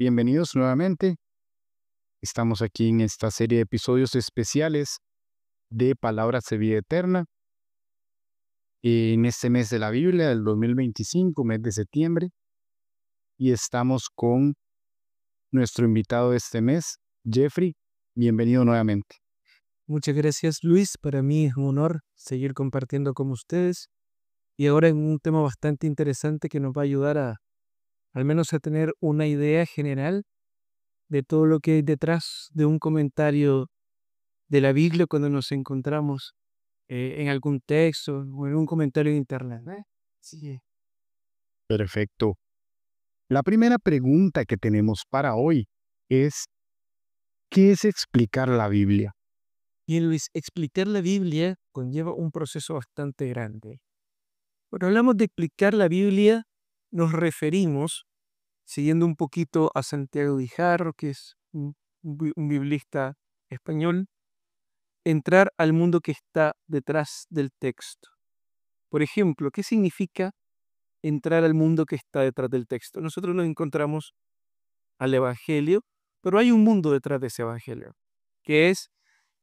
Bienvenidos nuevamente. Estamos aquí en esta serie de episodios especiales de Palabras de Vida Eterna. En este mes de la Biblia del 2025, mes de septiembre, y estamos con nuestro invitado de este mes, Jeffrey. Bienvenido nuevamente. Muchas gracias, Luis. Para mí es un honor seguir compartiendo con ustedes y ahora en un tema bastante interesante que nos va a ayudar al menos a tener una idea general de todo lo que hay detrás de un comentario de la Biblia cuando nos encontramos en algún texto o en un comentario de internet. Sí. Perfecto. La primera pregunta que tenemos para hoy es, ¿qué es explicar la Biblia? Bien, Luis, explicar la Biblia conlleva un proceso bastante grande. Cuando hablamos de explicar la Biblia, nos referimos siguiendo un poquito a Santiago Guijarro, que es un biblista español, entrar al mundo que está detrás del texto. Por ejemplo, ¿qué significa entrar al mundo que está detrás del texto? Nosotros nos encontramos al Evangelio, pero hay un mundo detrás de ese Evangelio, que es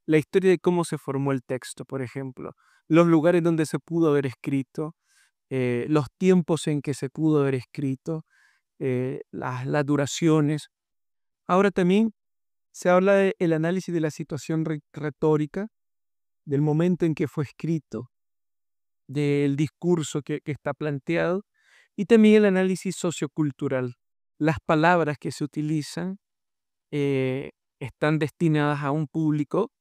la historia de cómo se formó el texto, por ejemplo, los lugares donde se pudo haber escrito, los tiempos en que se pudo haber escrito, las duraciones. Ahora también se habla del análisis de la situación retórica, del momento en que fue escrito, del discurso que está planteado y también el análisis sociocultural. Las palabras que se utilizan están destinadas a un público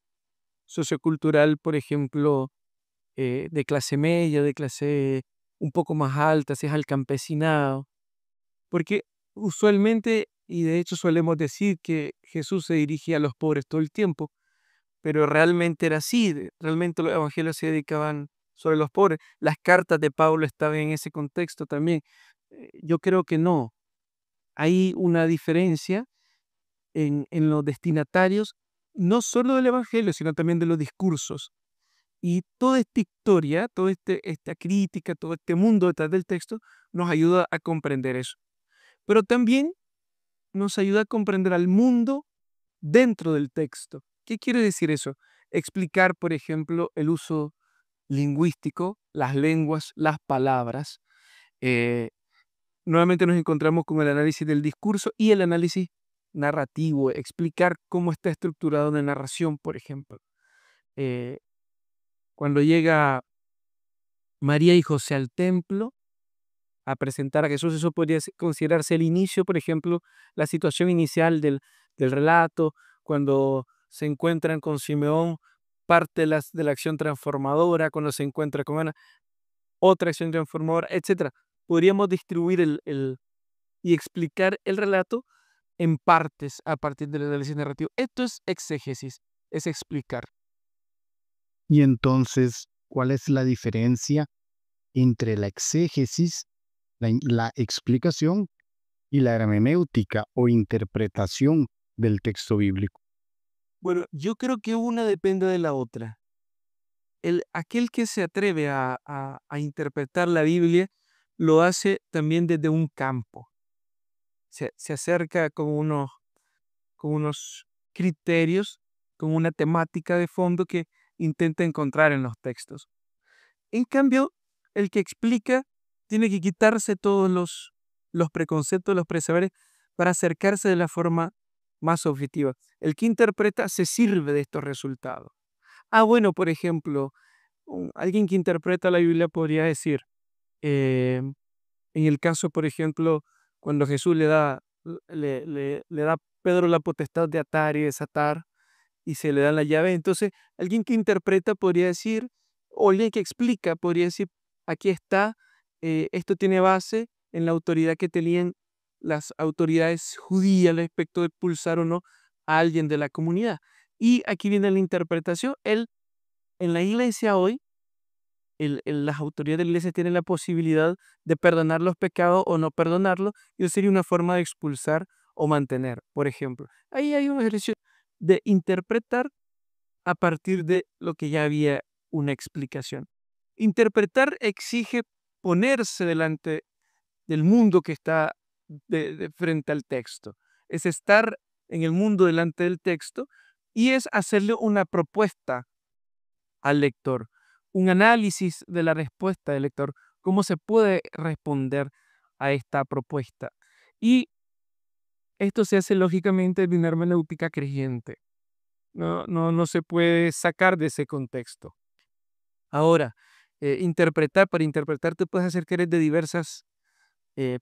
sociocultural, por ejemplo, de clase media, de clase un poco más alta, si es al campesinado, porque usualmente, y de hecho solemos decir que Jesús se dirigía a los pobres todo el tiempo, pero realmente era así, realmente los evangelios se dedicaban sobre los pobres. Las cartas de Pablo estaban en ese contexto también. Yo creo que no. Hay una diferencia en los destinatarios, no solo del evangelio, sino también de los discursos. Y toda esta historia, toda esta crítica, todo este mundo detrás del texto, nos ayuda a comprender eso. Pero también nos ayuda a comprender al mundo dentro del texto. ¿Qué quiere decir eso? Explicar, por ejemplo, el uso lingüístico, las lenguas, las palabras. Eh, Nuevamente nos encontramos con el análisis del discurso y el análisis narrativo, explicar cómo está estructurada una narración, por ejemplo. Eh, Cuando llega María y José al templo a presentar a Jesús, eso podría considerarse el inicio, por ejemplo, la situación inicial del relato, cuando se encuentran con Simeón, parte de la acción transformadora, cuando se encuentra con Ana, otra acción transformadora, etcétera. Podríamos distribuir y explicar el relato en partes a partir del análisis narrativo. Esto es exégesis, es explicar. Y entonces, ¿cuál es la diferencia entre la exégesis, la explicación y la hermenéutica o interpretación del texto bíblico? Bueno, yo creo que una depende de la otra. Aquel que se atreve a interpretar la Biblia lo hace también desde un campo. Se acerca con unos criterios, con una temática de fondo que intenta encontrar en los textos. En cambio, el que explica tiene que quitarse todos los preconceptos, los presaberes, para acercarse de la forma más objetiva. El que interpreta se sirve de estos resultados. Bueno, por ejemplo, alguien que interpreta la Biblia podría decir, eh, en el caso, por ejemplo, cuando Jesús le da a Pedro la potestad de atar y desatar y se le da la llave, entonces alguien que interpreta podría decir, o alguien que explica podría decir, aquí está, esto tiene base en la autoridad que tenían las autoridades judías respecto de expulsar o no a alguien de la comunidad. Y aquí viene la interpretación. En la iglesia hoy, las autoridades de la iglesia tienen la posibilidad de perdonar los pecados o no perdonarlos, y eso sería una forma de expulsar o mantener, por ejemplo. Ahí hay un ejercicio de interpretar a partir de lo que ya había una explicación. Interpretar exige ponerse delante del mundo que está frente al texto. es estar en el mundo delante del texto y es hacerle una propuesta al lector, un análisis de la respuesta del lector, cómo se puede responder a esta propuesta. Y esto se hace lógicamente de una hermenéutica creyente. No se puede sacar de ese contexto. Ahora, para interpretar te puedes acercar de diversas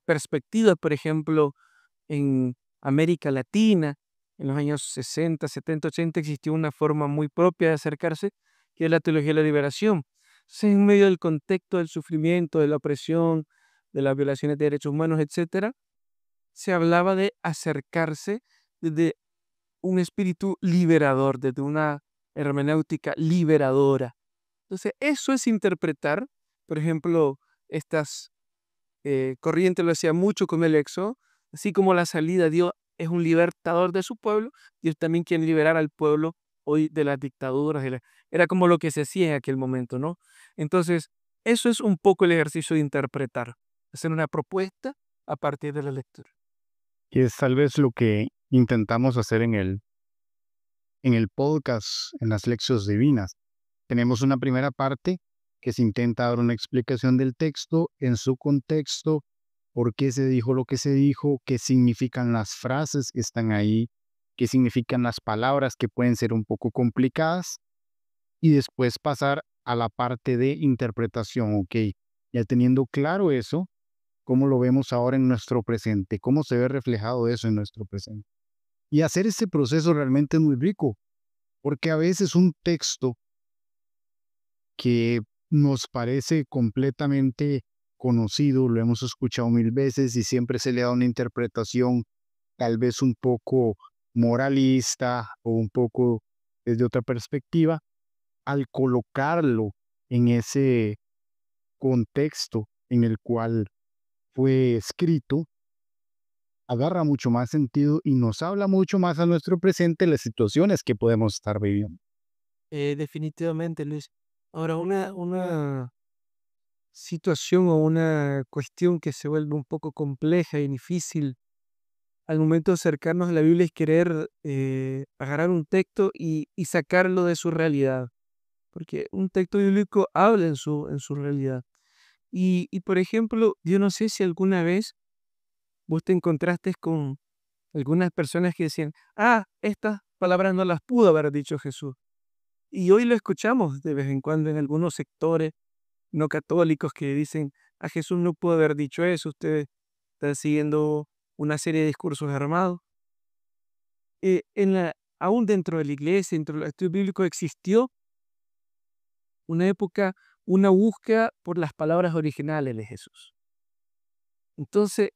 perspectivas. Por ejemplo, en América Latina, en los años 60, 70, 80, existió una forma muy propia de acercarse, que es la teología de la liberación. Entonces, en medio del contexto del sufrimiento, de la opresión, de las violaciones de derechos humanos, etcétera, se hablaba de acercarse desde un espíritu liberador, desde una hermenéutica liberadora. Entonces, eso es interpretar, por ejemplo, estas corrientes lo hacía mucho con el Éxodo, así como la salida, Dios es un libertador de su pueblo, Dios también quiere liberar al pueblo hoy de las dictaduras. Era como lo que se hacía en aquel momento, ¿no? Entonces, eso es un poco el ejercicio de interpretar, hacer una propuesta a partir de la lectura. Y es tal vez lo que intentamos hacer en el podcast, en las lecciones divinas. Tenemos una primera parte que se intenta dar una explicación del texto en su contexto, por qué se dijo lo que se dijo, qué significan las frases que están ahí, qué significan las palabras que pueden ser un poco complicadas, y después pasar a la parte de interpretación, ok, ya teniendo claro eso, ¿cómo lo vemos ahora en nuestro presente? ¿Cómo se ve reflejado eso en nuestro presente? Y hacer ese proceso realmente es muy rico, porque a veces un texto que nos parece completamente conocido, lo hemos escuchado mil veces y siempre se le da una interpretación tal vez un poco moralista o un poco desde otra perspectiva, al colocarlo en ese contexto en el cual fue escrito, agarra mucho más sentido y nos habla mucho más a nuestro presente las situaciones que podemos estar viviendo. Definitivamente, Luis. Ahora, una situación o una cuestión que se vuelve un poco compleja y difícil al momento de acercarnos a la Biblia es querer agarrar un texto y sacarlo de su realidad, porque un texto bíblico habla en su realidad. Por ejemplo, yo no sé si alguna vez vos te encontraste con algunas personas que decían, estas palabras no las pudo haber dicho Jesús. Y hoy lo escuchamos de vez en cuando en algunos sectores no católicos que dicen, a Jesús no pudo haber dicho eso, ustedes están siguiendo una serie de discursos armados. Aún dentro de la iglesia, dentro del estudio bíblico, existió una época, una búsqueda por las palabras originales de Jesús. Entonces,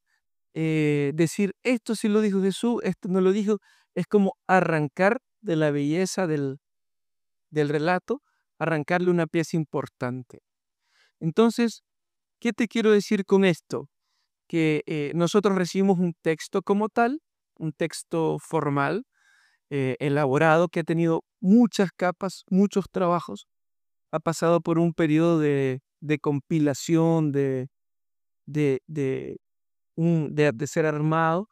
decir esto sí lo dijo Jesús, esto no lo dijo, es como arrancar de la belleza del relato, arrancarle una pieza importante. Entonces, ¿qué te quiero decir con esto? Que nosotros recibimos un texto como tal, un texto formal, elaborado, que ha tenido muchas capas, muchos trabajos, ha pasado por un periodo de compilación, de, de, de ser armado,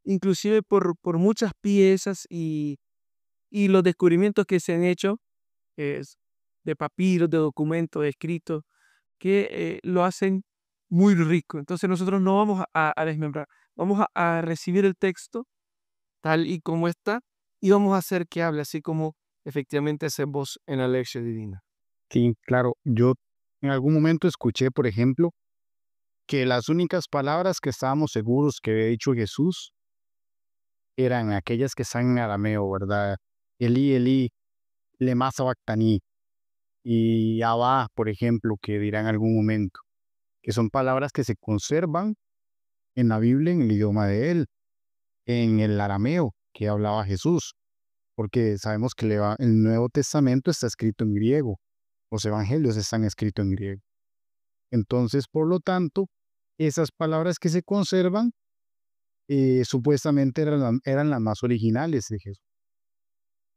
inclusive por muchas piezas y los descubrimientos que se han hecho es de papiros, de documentos, de escritos, que lo hacen muy rico. Entonces nosotros no vamos a desmembrar, vamos a recibir el texto tal y como está y vamos a hacer que hable, así como efectivamente hacemos en la lección divina. Sí, claro, yo en algún momento escuché, por ejemplo, que las únicas palabras que estábamos seguros que había dicho Jesús eran aquellas que están en arameo, ¿verdad? Elí, Elí, lema sabactaní, y Abba, por ejemplo, que dirá en algún momento, que son palabras que se conservan en la Biblia en el idioma de él, en el arameo que hablaba Jesús, porque sabemos que el Nuevo Testamento está escrito en griego, los evangelios están escritos en griego. Entonces, por lo tanto, esas palabras que se conservan supuestamente eran las más originales de Jesús.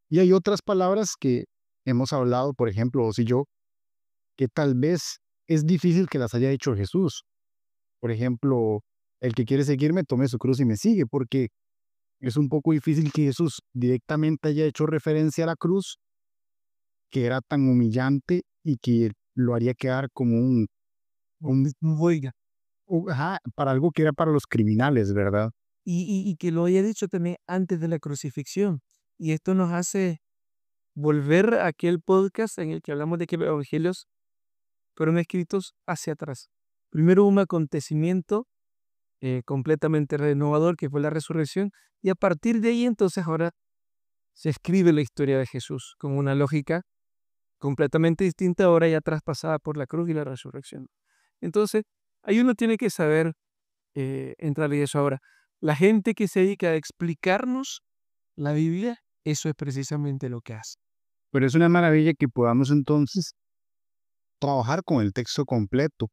Y hay otras palabras que hemos hablado, por ejemplo, vos y yo, que tal vez es difícil que las haya dicho Jesús. Por ejemplo, el que quiere seguirme, tome su cruz y me sigue, porque es un poco difícil que Jesús directamente haya hecho referencia a la cruz, que era tan humillante y que lo haría quedar como Oiga, ajá, para algo que era para los criminales, ¿verdad? y que lo haya dicho también antes de la crucifixión. Y esto nos hace volver a aquel podcast en el que hablamos de que los evangelios fueron escritos hacia atrás. Primero hubo un acontecimiento completamente renovador que fue la resurrección, y a partir de ahí entonces ahora se escribe la historia de Jesús con una lógica completamente distinta, ahora ya traspasada por la cruz y la resurrección. Entonces, ahí uno tiene que saber entrar en eso ahora. La gente que se dedica a explicarnos la Biblia, eso es precisamente lo que hace. Pero es una maravilla que podamos entonces trabajar con el texto completo,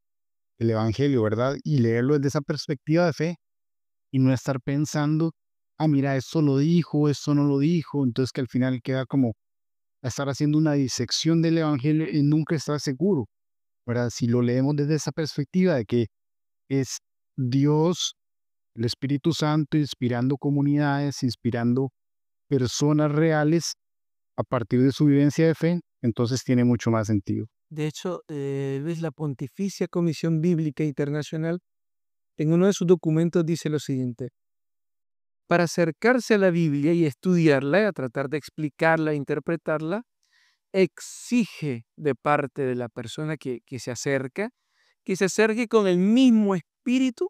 el Evangelio, ¿verdad? Y leerlo desde esa perspectiva de fe y no estar pensando, ah, mira, esto lo dijo, esto no lo dijo, entonces que al final queda como estar haciendo una disección del Evangelio y nunca estar seguro, ¿verdad? Si lo leemos desde esa perspectiva de que es Dios, el Espíritu Santo, inspirando comunidades, inspirando personas reales a partir de su vivencia de fe, entonces tiene mucho más sentido. De hecho, ves la Pontificia Comisión Bíblica Internacional, en uno de sus documentos dice lo siguiente: para acercarse a la Biblia y estudiarla, a tratar de explicarla, e interpretarla, exige de parte de la persona que se acerca, que se acerque con el mismo espíritu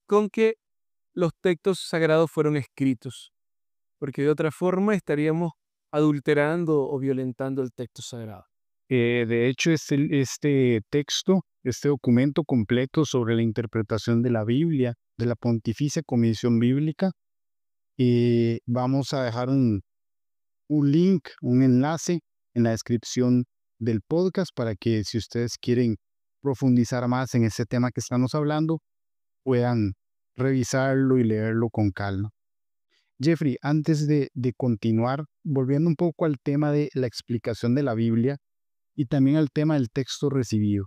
con que los textos sagrados fueron escritos, porque de otra forma estaríamos adulterando o violentando el texto sagrado. De hecho, este texto, este documento completo sobre la interpretación de la Biblia, de la Pontificia Comisión Bíblica, vamos a dejar un link, un enlace en la descripción del podcast para que si ustedes quieren profundizar más en ese tema que estamos hablando, puedan revisarlo y leerlo con calma. Jeffrey, antes de continuar, volviendo un poco al tema de la explicación de la Biblia y también al tema del texto recibido.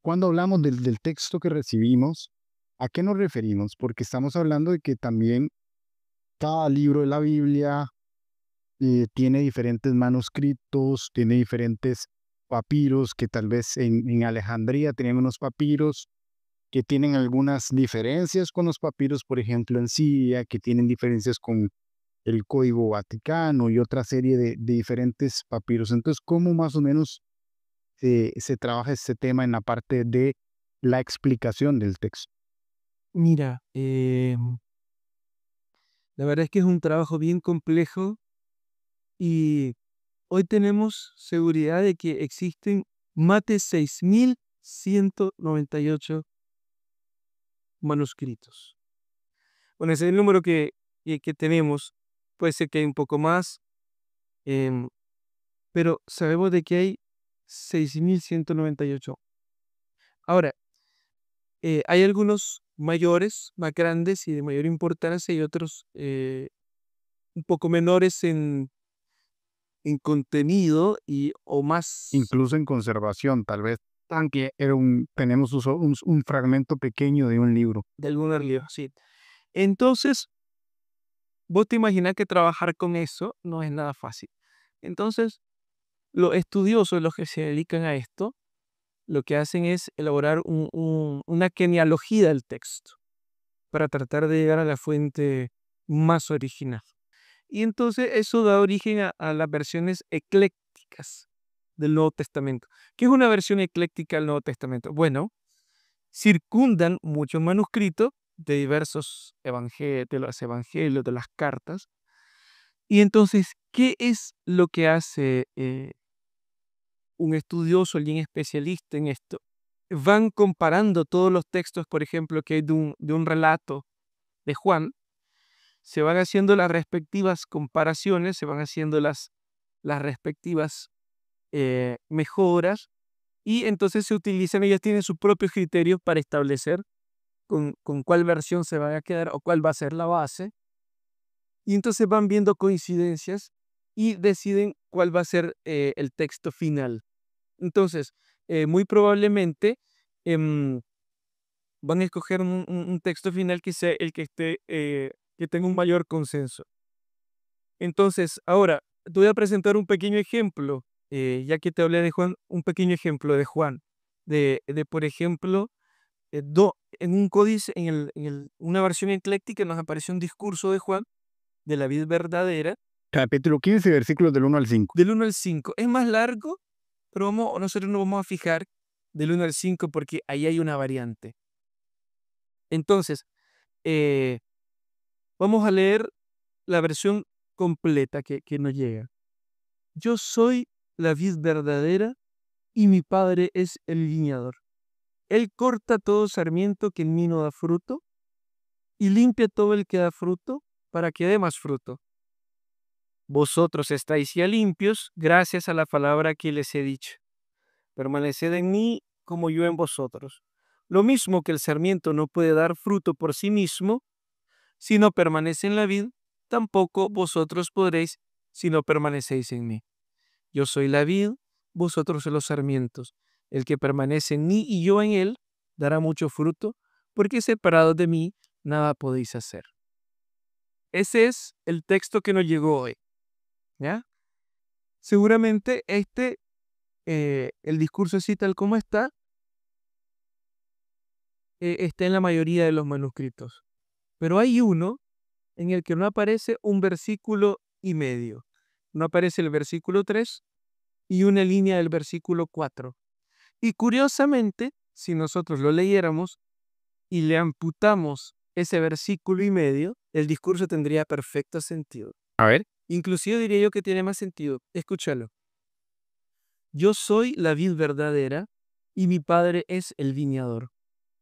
Cuando hablamos del texto que recibimos, ¿a qué nos referimos? Porque estamos hablando de que también cada libro de la Biblia tiene diferentes manuscritos, tiene diferentes papiros, que tal vez en Alejandría tenían unos papiros que tienen algunas diferencias con los papiros, por ejemplo, en Siria, que tienen diferencias con el Código Vaticano y otra serie de diferentes papiros. Entonces, ¿cómo más o menos se trabaja este tema en la parte de la explicación del texto? Mira, la verdad es que es un trabajo bien complejo y hoy tenemos seguridad de que existen más de 6.198 manuscritos. Bueno, ese es el número que tenemos. Puede ser que hay un poco más, em, pero sabemos de que hay 6.198. Ahora, hay algunos mayores, más grandes y de mayor importancia, y otros un poco menores en contenido y o más Incluso en conservación, tal vez, aunque tenemos un fragmento pequeño de un libro. de algunos libros, sí. Entonces, vos te imaginas que trabajar con eso no es nada fácil. Entonces, los estudiosos, los que se dedican a esto, lo que hacen es elaborar una genealogía del texto para tratar de llegar a la fuente más original. Y entonces eso da origen a las versiones eclécticas del Nuevo Testamento. ¿Qué es una versión ecléctica del Nuevo Testamento? Bueno, circundan muchos manuscritos de diversos evangelios, de los evangelios, de las cartas. Y entonces, ¿qué es lo que hace un estudioso, alguien especialista en esto? Van comparando todos los textos, por ejemplo, que hay de un relato de Juan, se van haciendo las respectivas comparaciones, se van haciendo las respectivas mejoras, y entonces se utilizan, ellos tienen sus propios criterios para establecer con cuál versión se va a quedar o cuál va a ser la base, y entonces van viendo coincidencias y deciden cuál va a ser el texto final. Entonces, muy probablemente em, van a escoger un texto final que sea el que esté que tenga un mayor consenso. Entonces, ahora, te voy a presentar un pequeño ejemplo, ya que te hablé de Juan, un pequeño ejemplo de Juan, por ejemplo, en un códice, una versión ecléctica nos apareció un discurso de Juan, de la vid verdadera, Capítulo 15, versículos del 1 al 5. del 1 al 5. Es más largo, pero nosotros nos vamos a fijar del 1 al 5 porque ahí hay una variante. Entonces, eh, vamos a leer la versión completa que nos llega. Yo soy la vid verdadera y mi Padre es el viñador. Él corta todo sarmiento que en mí no da fruto y limpia todo el que da fruto para que dé más fruto. Vosotros estáis ya limpios gracias a la palabra que les he dicho. Permaneced en mí como yo en vosotros. Lo mismo que el sarmiento no puede dar fruto por sí mismo, si no permanece en la vid, tampoco vosotros podréis si no permanecéis en mí. Yo soy la vid, vosotros los sarmientos. El que permanece en mí y yo en él, dará mucho fruto, porque separados de mí, nada podéis hacer. Ese es el texto que nos llegó hoy. ¿Ya? Seguramente el discurso así tal como está en la mayoría de los manuscritos. Pero hay uno en el que no aparece un versículo y medio. No aparece el versículo 3 y una línea del versículo 4. Y curiosamente, si nosotros lo leyéramos y le amputamos ese versículo y medio, el discurso tendría perfecto sentido. A ver. Inclusive diría yo que tiene más sentido. Escúchalo. Yo soy la vid verdadera y mi Padre es el viñador.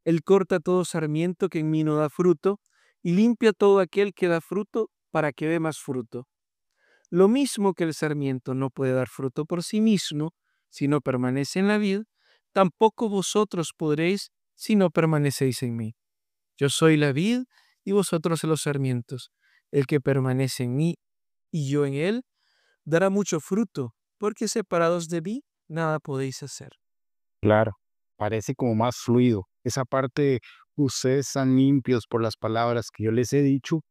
Él corta todo sarmiento que en mí no da fruto y limpia todo aquel que da fruto para que dé más fruto. Lo mismo que el sarmiento no puede dar fruto por sí mismo si no permanece en la vid, tampoco vosotros podréis si no permanecéis en mí. Yo soy la vid y vosotros los sarmientos. El que permanece en mí y yo en él, dará mucho fruto, porque separados de mí, nada podéis hacer. Claro, parece como más fluido. Esa parte, ustedes están limpios por las palabras que yo les he dicho,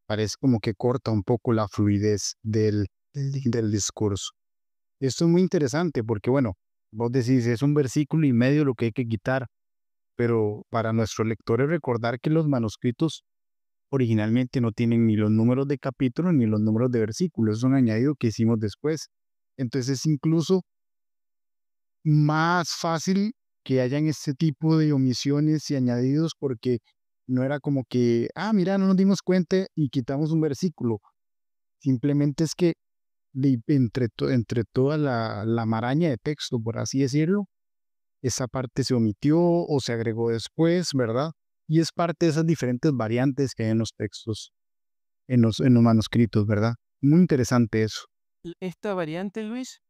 parece como que corta un poco la fluidez del discurso. Esto es muy interesante porque, bueno, vos decís, es un versículo y medio lo que hay que quitar, pero para nuestros lectores recordar que los manuscritos originalmente no tienen ni los números de capítulos ni los números de versículos, es un añadido que hicimos después. Entonces es incluso más fácil que hayan este tipo de omisiones y añadidos porque no era como que, mira, no nos dimos cuenta y quitamos un versículo. Simplemente es que entre toda la maraña de texto, por así decirlo, esa parte se omitió o se agregó después, ¿verdad? Y es parte de esas diferentes variantes que hay en los textos, en los manuscritos, ¿verdad? Muy interesante eso. Esta variante, Luis,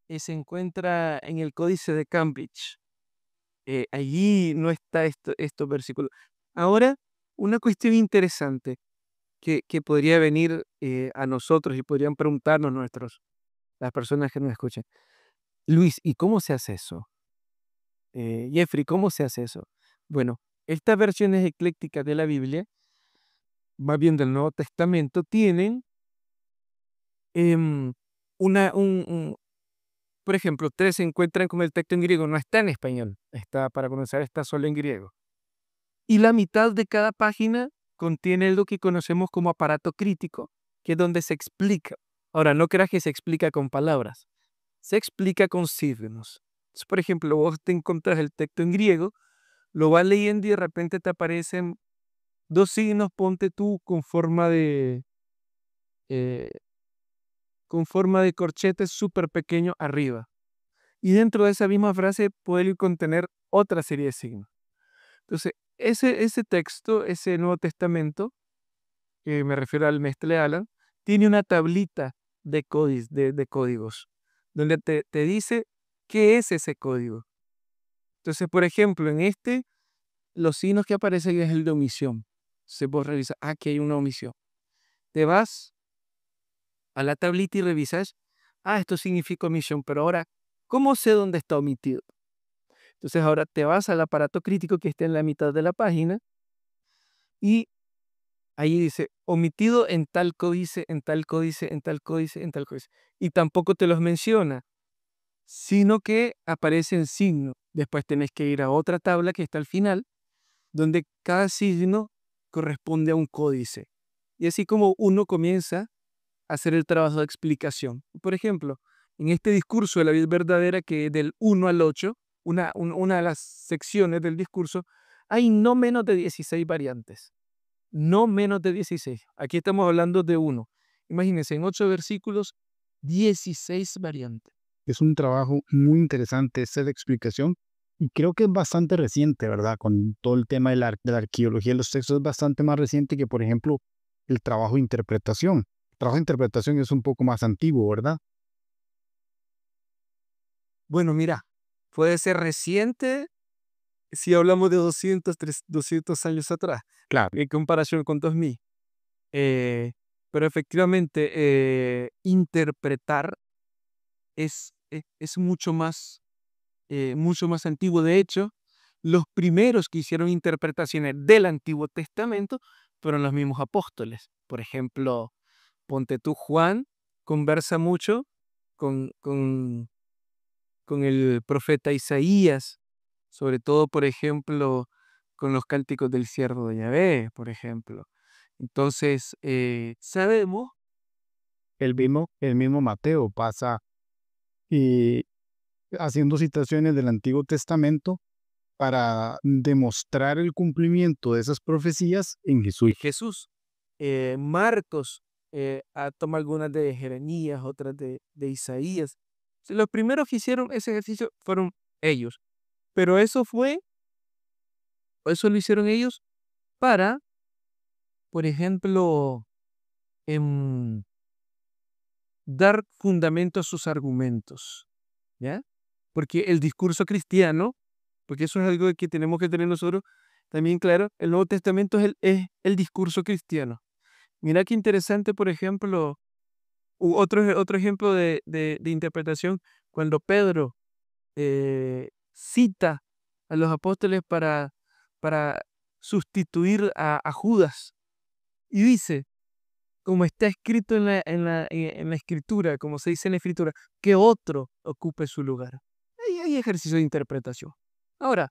se encuentra en el Códice de Cambridge. Allí no está estos versículos. Ahora, una cuestión interesante que podría venir a nosotros y podrían preguntarnos las personas que nos escuchan. Luis, ¿y cómo se hace eso? Jeffrey, ¿cómo se hace eso? Bueno, estas versiones eclécticas de la Biblia, más bien del Nuevo Testamento, tienen em, por ejemplo, ustedes se encuentran con el texto en griego, no está en español, para comenzar, está solo en griego. Y la mitad de cada página contiene lo que conocemos como aparato crítico, que es donde se explica. Ahora, no creas que se explica con palabras, se explica con signos. Entonces, por ejemplo, vos te encontrás el texto en griego, lo vas leyendo y de repente te aparecen dos signos, ponte tú, eh, con forma de corchetes súper pequeño arriba. Y dentro de esa misma frase puede contener otra serie de signos. Entonces, ese texto, ese Nuevo Testamento, que me refiero al Mestre Alan, tiene una tablita de códigos, donde te dice qué es ese código. Entonces, por ejemplo, los signos que aparecen es el de omisión. Se puede revisar, aquí hay una omisión. Te vas a la tablita y revisas, esto significa omisión, pero ahora, ¿cómo sé dónde está omitido? Entonces ahora te vas al aparato crítico que está en la mitad de la página y ahí dice, omitido en tal códice, en tal códice, en tal códice, en tal códice. Y tampoco te los menciona, sino que aparece en signo. Después tenés que ir a otra tabla que está al final, donde cada signo corresponde a un códice. Y así como uno comienza a hacer el trabajo de explicación. Por ejemplo, en este discurso de la vida verdadera, que del 1 al 8, una de las secciones del discurso, hay no menos de 16 variantes. No menos de 16. Aquí estamos hablando de uno. Imagínense, en 8 versículos, 16 variantes. Es un trabajo muy interesante esta de explicación y creo que es bastante reciente, ¿verdad? Con todo el tema de la arqueología de los textos es bastante más reciente que, por ejemplo, el trabajo de interpretación. El trabajo de interpretación es un poco más antiguo, ¿verdad? Bueno, mira, puede ser reciente si hablamos de 200 años atrás, Claro. en comparación con 2000. Pero efectivamente, interpretar es mucho más antiguo. De hecho, los primeros que hicieron interpretaciones del Antiguo Testamento fueron los mismos apóstoles. Por ejemplo, ponte tú, Juan conversa mucho con, con, con el profeta Isaías, sobre todo, por ejemplo, con los cánticos del siervo de Yahvé, por ejemplo. Entonces, sabemos. El mismo Mateo pasa y haciendo citaciones del Antiguo Testamento para demostrar el cumplimiento de esas profecías en Jesús. Jesús. Marcos toma algunas de Jeremías, otras de Isaías. Sí, los primeros que hicieron ese ejercicio fueron ellos, pero eso lo hicieron ellos para, por ejemplo, em, dar fundamento a sus argumentos, ¿ya? Porque el discurso cristiano, porque eso es algo que tenemos que tener nosotros también claro, el Nuevo Testamento es el discurso cristiano. Mira qué interesante, por ejemplo, otro ejemplo de interpretación, cuando Pedro cita a los apóstoles para sustituir a Judas y dice, como está escrito en la escritura, como se dice en la escritura, que otro ocupe su lugar. Ahí hay ejercicio de interpretación. Ahora,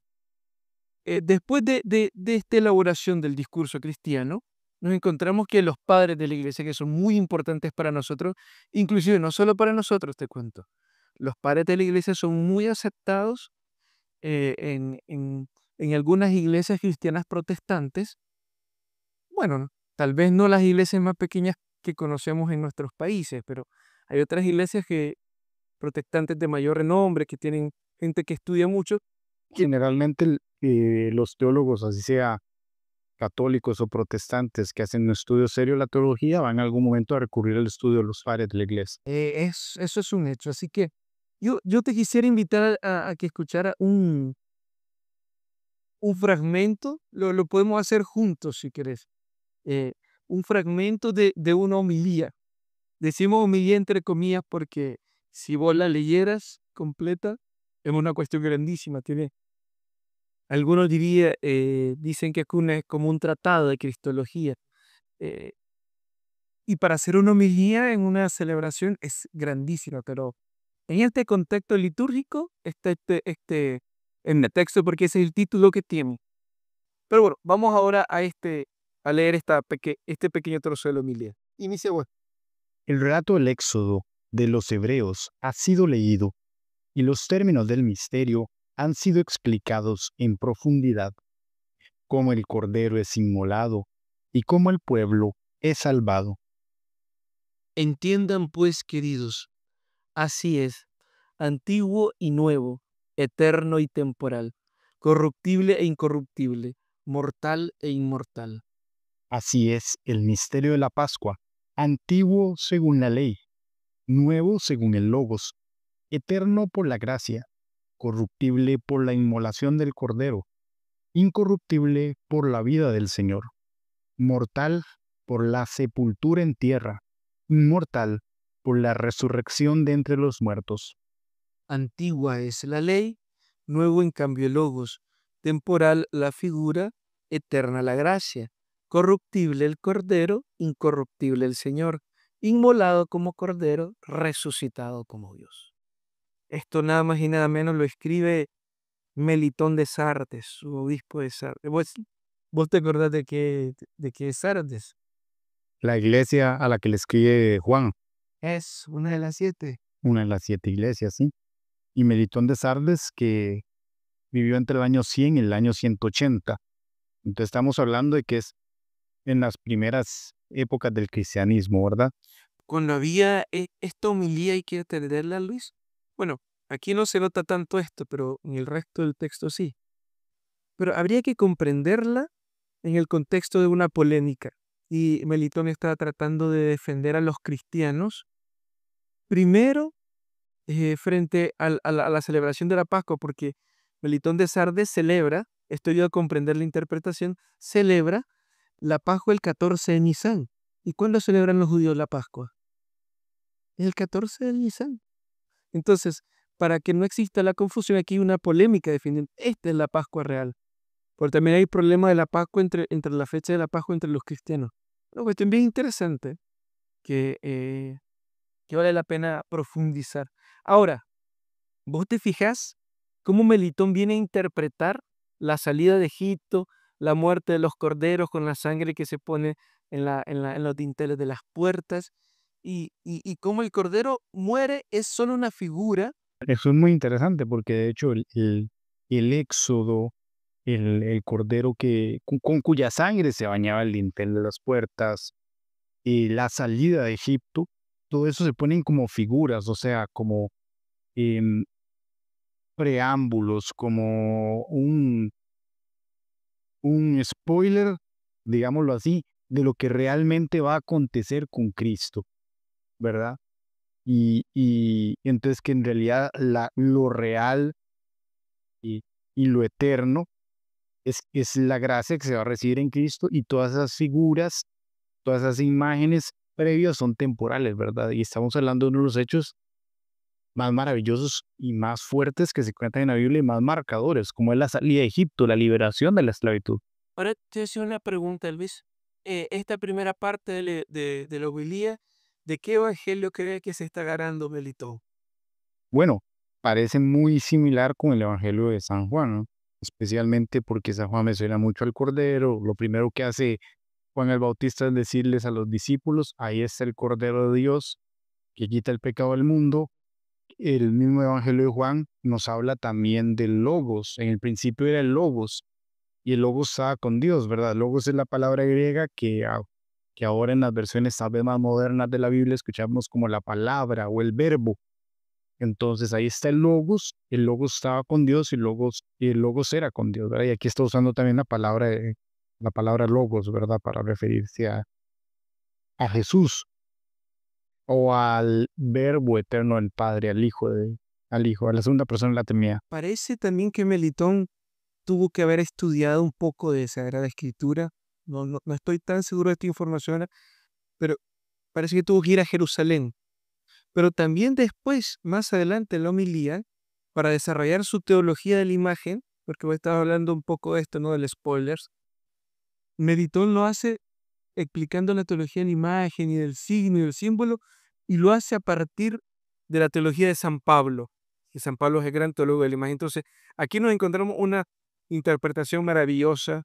después de esta elaboración del discurso cristiano, nos encontramos que los padres de la iglesia, que son muy importantes para nosotros, inclusive no solo para nosotros, te cuento, los padres de la iglesia son muy aceptados en algunas iglesias cristianas protestantes. Bueno, tal vez no las iglesias más pequeñas que conocemos en nuestros países, pero hay otras iglesias protestantes de mayor renombre, que tienen gente que estudia mucho. Generalmente los teólogos, así sea católicos o protestantes, que hacen un estudio serio de la teología, van en algún momento a recurrir al estudio de los padres de la iglesia. Eso es un hecho. Así que yo te quisiera invitar a que escuchara un fragmento, lo podemos hacer juntos si querés, eh, un fragmento de una homilía. Decimos homilía entre comillas porque si vos la leyeras completa, es una cuestión grandísima. Algunos dicen que es como un tratado de cristología. eh, y para hacer una homilía en una celebración es grandísima, pero en este contexto litúrgico está en el texto porque ese es el título que tiene. Pero bueno, vamos ahora a leer este pequeño trozo de la homilía. Inicia, bueno. El relato del Éxodo de los hebreos ha sido leído y los términos del misterio han sido explicados en profundidad, cómo el Cordero es inmolado y cómo el pueblo es salvado. Entiendan pues, queridos, así es, antiguo y nuevo, eterno y temporal, corruptible e incorruptible, mortal e inmortal. Así es el misterio de la Pascua, antiguo según la ley, nuevo según el Logos, eterno por la gracia, corruptible por la inmolación del Cordero, incorruptible por la vida del Señor, mortal por la sepultura en tierra, inmortal por la resurrección de entre los muertos. Antigua es la ley, nuevo en cambio el logos, temporal la figura, eterna la gracia. corruptible el Cordero, incorruptible el Señor, inmolado como Cordero, resucitado como Dios. Esto nada más y nada menos lo escribe Melitón de Sardes, su obispo de Sardes. ¿Vos te acordás de qué es Sardes? La iglesia a la que le escribe Juan, Es una de las 7. una de las 7 iglesias, ¿sí? Y Melitón de Sardes, que vivió entre el año 100 y el año 180. Entonces estamos hablando de que es en las primeras épocas del cristianismo, ¿verdad? Cuando había esta homilía hay que atenderla, Luis. Bueno, aquí no se nota tanto esto, pero en el resto del texto sí. Pero habría que comprenderla en el contexto de una polémica. Y Melitón estaba tratando de defender a los cristianos, primero frente a la celebración de la Pascua, porque Melitón de Sardes celebra, esto ayuda a comprender la interpretación, celebra la Pascua el 14 de Nisan. ¿Y cuándo celebran los judíos la Pascua? El 14 de Nisan. Entonces, para que no exista la confusión, aquí hay una polémica definiendo, esta es la Pascua real. Porque también hay problema de la Pascua entre la fecha de la Pascua entre los cristianos. Una cuestión bien interesante que vale la pena profundizar. Ahora, ¿vos te fijás cómo Melitón viene a interpretar la salida de Egipto, la muerte de los corderos con la sangre que se pone en los dinteles de las puertas? Y cómo el cordero muere es solo una figura. Eso es muy interesante porque de hecho el éxodo, el cordero con cuya sangre se bañaba el dintel de las puertas, y la salida de Egipto, todo eso se ponen como figuras, o sea, como em, preámbulos, como un spoiler, digámoslo así, de lo que realmente va a acontecer con Cristo, ¿verdad? Y entonces que en realidad lo real y, y lo eterno es la gracia que se va a recibir en Cristo, y todas esas figuras, todas esas imágenes previas son temporales, ¿verdad? Y estamos hablando de uno de los hechos más maravillosos y más fuertes que se cuentan en la Biblia y más marcadores, como es la salida de Egipto, la liberación de la esclavitud. Ahora te hacía una pregunta, Luis. Esta primera parte de la homilía, ¿de qué evangelio cree que se está ganando Melitón? Bueno, parece muy similar con el Evangelio de San Juan, ¿no? Especialmente porque San Juan menciona mucho al Cordero. Lo primero que hace Juan el Bautista es decirles a los discípulos: ahí está el Cordero de Dios que quita el pecado del mundo. El mismo Evangelio de Juan nos habla también del Logos. En el principio era el Logos, y el Logos estaba con Dios, ¿verdad? Logos es la palabra griega que ahora en las versiones tal vez más modernas de la Biblia escuchamos como la palabra o el verbo. Entonces ahí está el Logos estaba con Dios, y el Logos era con Dios, ¿verdad? Y aquí está usando también la palabra Logos, ¿verdad? Para referirse a Jesús, o al Verbo eterno del Padre, al Hijo, a la segunda persona de la Trinidad. Parece también que Melitón tuvo que haber estudiado un poco de Sagrada Escritura. No estoy tan seguro de esta información, pero parece que tuvo que ir a Jerusalén. Pero también después, más adelante en la homilía, para desarrollar su teología de la imagen, porque vos estabas hablando un poco de esto, ¿no? Del spoilers, Melitón lo hace explicando la teología de la imagen y del signo y del símbolo, y lo hace a partir de la teología de San Pablo. Y San Pablo es el gran teólogo de la imagen. Entonces, aquí nos encontramos una interpretación maravillosa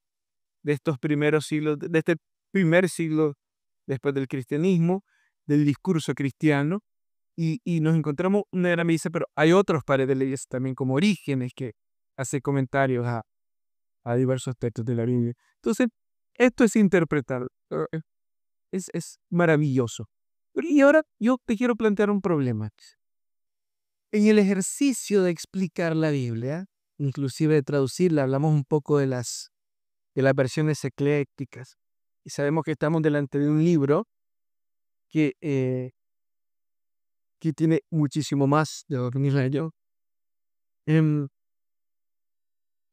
de estos primeros siglos, de este primer siglo después del cristianismo, del discurso cristiano, y nos encontramos una gran misa, pero hay otros pares de leyes también, como Orígenes, que hace comentarios a diversos textos de la Biblia. Entonces, esto es interpretar, es maravilloso. Y ahora yo te quiero plantear un problema. En el ejercicio de explicar la Biblia, inclusive de traducirla, hablamos un poco de las versiones eclécticas, y sabemos que estamos delante de un libro que, eh, que tiene muchísimo más de dormir yo. Em,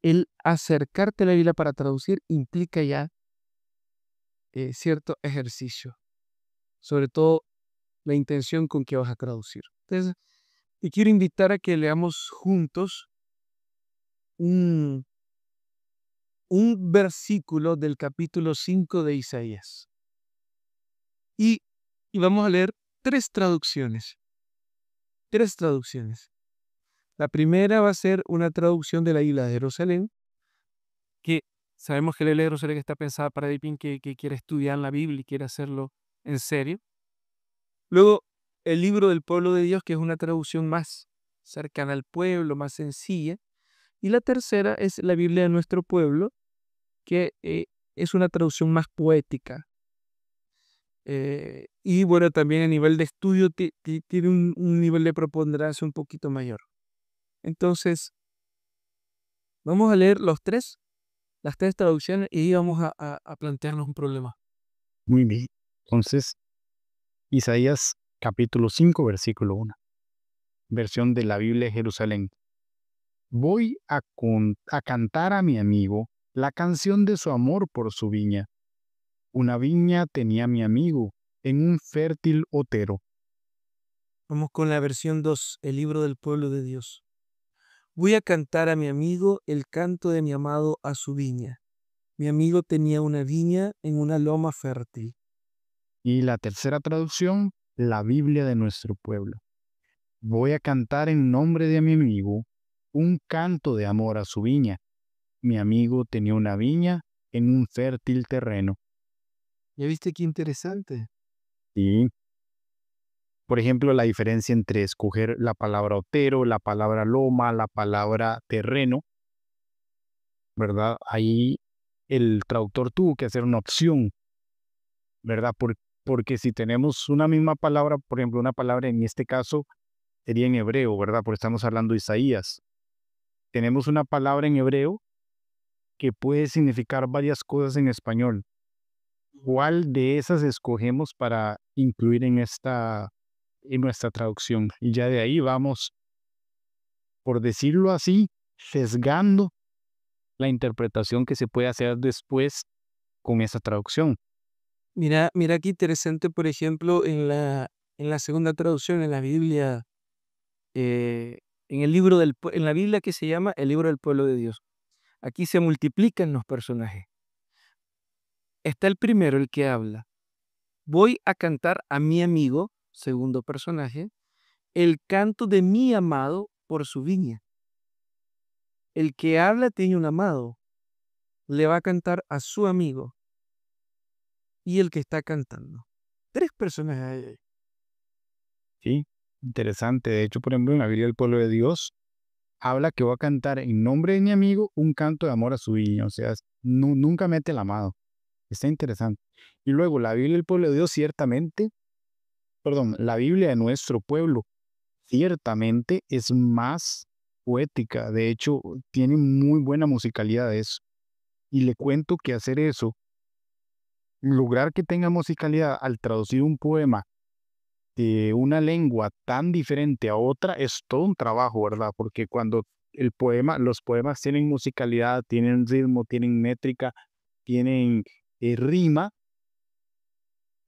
el acercarte a la Biblia para traducir implica ya cierto ejercicio, sobre todo la intención con que vas a traducir. Entonces, te quiero invitar a que leamos juntos un, un versículo del capítulo 5 de Isaías. Y vamos a leer tres traducciones. Tres traducciones. La primera va a ser una traducción de la isla de Jerusalén, que sabemos que la isla de Jerusalén está pensada para alguien que quiere estudiar la Biblia y quiere hacerlo en serio. Luego, el libro del pueblo de Dios, que es una traducción más cercana al pueblo, más sencilla. Y la tercera es la Biblia de nuestro pueblo, que es una traducción más poética. Y bueno, también a nivel de estudio tiene un nivel de preponderancia un poquito mayor. Entonces, vamos a leer las tres traducciones y vamos a plantearnos un problema. Muy bien. Entonces, Isaías capítulo 5, versículo 1. Versión de la Biblia de Jerusalén. Voy a cantar a mi amigo la canción de su amor por su viña. Una viña tenía mi amigo en un fértil otero. Vamos con la versión 2, el libro del pueblo de Dios. Voy a cantar a mi amigo el canto de mi amado a su viña. Mi amigo tenía una viña en una loma fértil. Y la tercera traducción, la Biblia de nuestro pueblo. Voy a cantar en nombre de mi amigo un canto de amor a su viña. Mi amigo tenía una viña en un fértil terreno. ¿Ya viste qué interesante? Y, por ejemplo, la diferencia entre escoger la palabra otero, la palabra loma, la palabra terreno, ¿verdad? Ahí el traductor tuvo que hacer una opción, ¿verdad? Porque si tenemos una misma palabra, por ejemplo, una palabra en este caso sería en hebreo, ¿verdad? Porque estamos hablando de Isaías. Tenemos una palabra en hebreo que puede significar varias cosas en español. ¿Cuál de esas escogemos para incluir en nuestra traducción? Y ya de ahí vamos, por decirlo así, sesgando la interpretación que se puede hacer después con esa traducción. Mira qué interesante, por ejemplo, en la segunda traducción, en la Biblia, eh, en la Biblia que se llama el libro del pueblo de Dios. Aquí se multiplican los personajes. Está el primero, el que habla. Voy a cantar a mi amigo, segundo personaje, el canto de mi amado por su viña. El que habla tiene un amado, le va a cantar a su amigo y el que está cantando. Tres personajes hay ahí. ¿Sí? Interesante. De hecho, por ejemplo, en la Biblia del pueblo de Dios, habla que va a cantar en nombre de mi amigo un canto de amor a su viña. O sea, nunca mete el amado. Está interesante. Y luego, la Biblia del pueblo de Dios, ciertamente, perdón, la Biblia de nuestro pueblo, ciertamente es más poética. De hecho, tiene muy buena musicalidad eso. Y le cuento que hacer eso, lograr que tenga musicalidad al traducir un poema de una lengua tan diferente a otra, es todo un trabajo, ¿verdad? Porque cuando los poemas tienen musicalidad, tienen ritmo, tienen métrica, tienen rima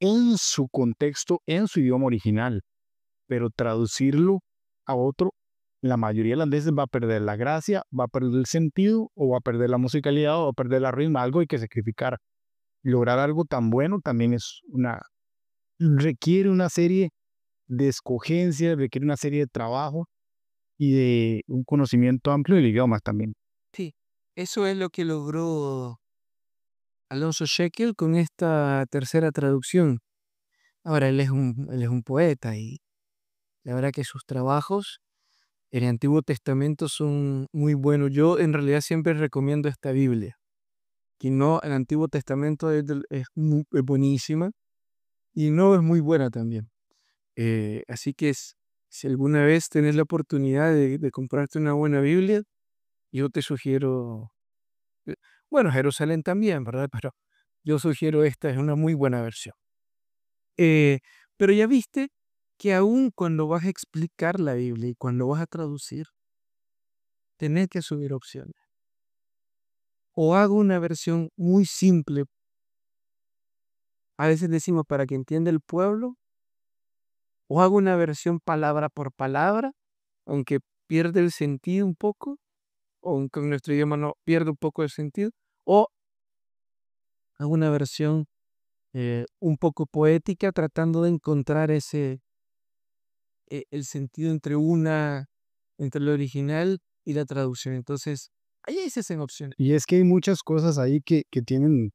en su contexto, en su idioma original, pero traducirlo a otro, la mayoría de las veces va a perder la gracia, va a perder el sentido, o va a perder la musicalidad, o va a perder la rima, algo hay que sacrificar. Lograr algo tan bueno también requiere una serie de escogencia, requiere una serie de trabajo y de un conocimiento amplio del idioma también. Sí, eso es lo que logró Alonso Shekel con esta tercera traducción. Ahora, él es un poeta y la verdad que sus trabajos en el Antiguo Testamento son muy buenos. Yo en realidad siempre recomiendo esta Biblia, que no, el Antiguo Testamento es buenísima y no es muy buena también. Así que si alguna vez tenés la oportunidad de comprarte una buena Biblia, yo te sugiero, eh, bueno, Jerusalén también, ¿verdad? Pero yo sugiero esta, es una muy buena versión. Eh, pero ya viste que aún cuando vas a explicar la Biblia y cuando vas a traducir, tenés que subir opciones. O hago una versión muy simple, a veces decimos para que entienda el pueblo, o hago una versión palabra por palabra, aunque pierde el sentido un poco, o aunque en nuestro idioma no pierde un poco el sentido, o a una versión un poco poética, tratando de encontrar el sentido entre lo original y la traducción. Entonces, ahí esas en opciones. Y es que hay muchas cosas ahí que tienen,